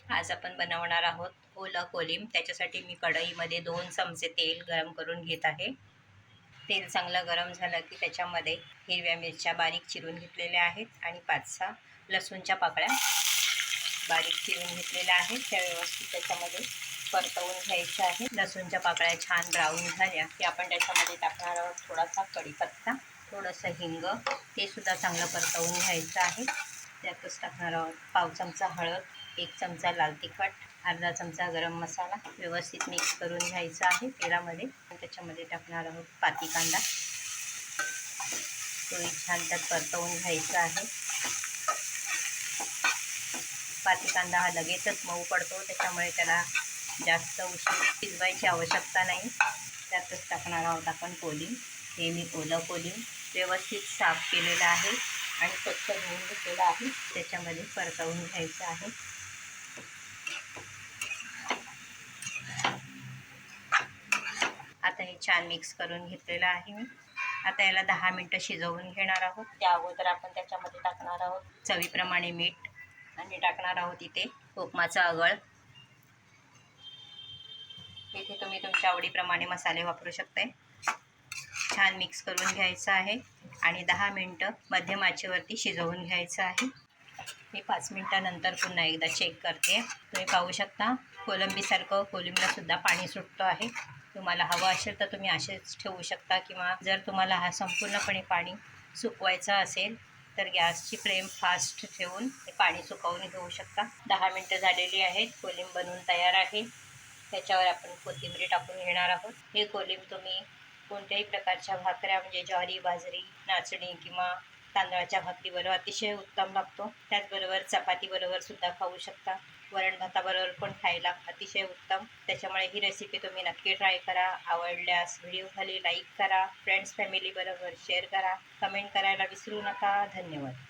आज आपण बनवणार आहोत ओलं कोलिम. त्याच्यासाठी मी कढईमध्ये 2 चमचे तेल गरम करून घेत आहे. तेल चांगलं गरम झालं की त्याच्यामध्ये हिरव्या मिरच्या बारीक चिरून घेतलेल्या आहेत आणि 5-6 लसूणच्या पाकळ्या बारीक चिरून घेतलेल्या आहेत. त्या व्यवस्थित त्याच्यामध्ये परतवून घ्यायच्या आहेत. लसूणच्या पाकळ्या छान ब्राऊन झाल्या की आपण त्याच्यामध्ये टाकणार आहोत थोडासा कढीपत्ता, थोडंसं हिंग, ते सुद्धा चांगलं परतवून घ्यायचं आहे. त्यातच टाकणार आहोत पाव चमचा हळद, 1 चमचा लाल तिखट, अर्धा चमचा गरम मसाला. व्यवस्थित मिक्स करून घ्यायचा आहे तेलामध्ये. त्याच्यामध्ये टाकणार आहोत पाती कांदा, तोही छान त्यात परतवून घ्यायचा आहे. पाती कांदा हा लगेचच मऊ पडतो, त्याच्यामुळे त्याला जास्त उशीर शिजवायची आवश्यकता नाही. त्यातच टाकणार आहोत आपण कोलिम. हे मी ओलं कोलिम व्यवस्थित साफ केलेलं आहे आणि स्वच्छ धुवून घेतलेलं आहे. त्याच्यामध्ये परतवून घ्यायचं आहे. आता हे छान मिक्स करून घेतलेलं आहे मी. आता याला 10 मिनटं शिजवून घेणार आहोत. त्या अगोदर आपण त्याच्यामध्ये टाकणार आहोत चवीप्रमाणे मीठ आणि टाकणार आहोत इथे कोकमाचा अगळ. इथे तुम्ही तुमच्या आवडीप्रमाणे मसाले वापरू शकताय. छान मिक्स करून घ्यायचं आहे आणि 10 मिनटं मध्यम आचेवरती शिजवून घ्यायचं आहे. मी 5 मिनटानंतर पुन्हा एकदा चेक करते. तुम्ही पाहू शकता कोलंबीसारखं कोलिमला सुद्धा पाणी सुटतं आहे. तुम्हाला हवं असेल तर तुम्ही असेच ठेवू शकता, किंवा जर तुम्हाला हा संपूर्णपणे पाणी सुकवायचा असेल तर गॅसची फ्लेम फास्ट ठेवून हे पाणी सुकवून घेऊ शकता. 10 मिनटं झालेली आहेत. कोलिम बनवून तयार आहे. त्याच्यावर आपण कोथिंबीर टाकून घेणार आहोत. हे कोलिम तुम्ही कोणत्याही प्रकारच्या भाकऱ्या म्हणजे ज्वारी, बाजरी, नाचणी किंवा तांदळाच्या भाकरीबरोबर अतिशय उत्तम लागतो. त्याचबरोबर चपातीबरोबर सुद्धा खाऊ शकता. वरण भाताबरोबर पण खायला अतिशय उत्तम. त्याच्यामुळे ही रेसिपी तुम्ही नक्की ट्राय करा. आवडल्यास व्हिडिओ खाली लाईक करा, फ्रेंड्स फॅमिलीबरोबर शेअर करा, कमेंट करायला विसरू नका. धन्यवाद.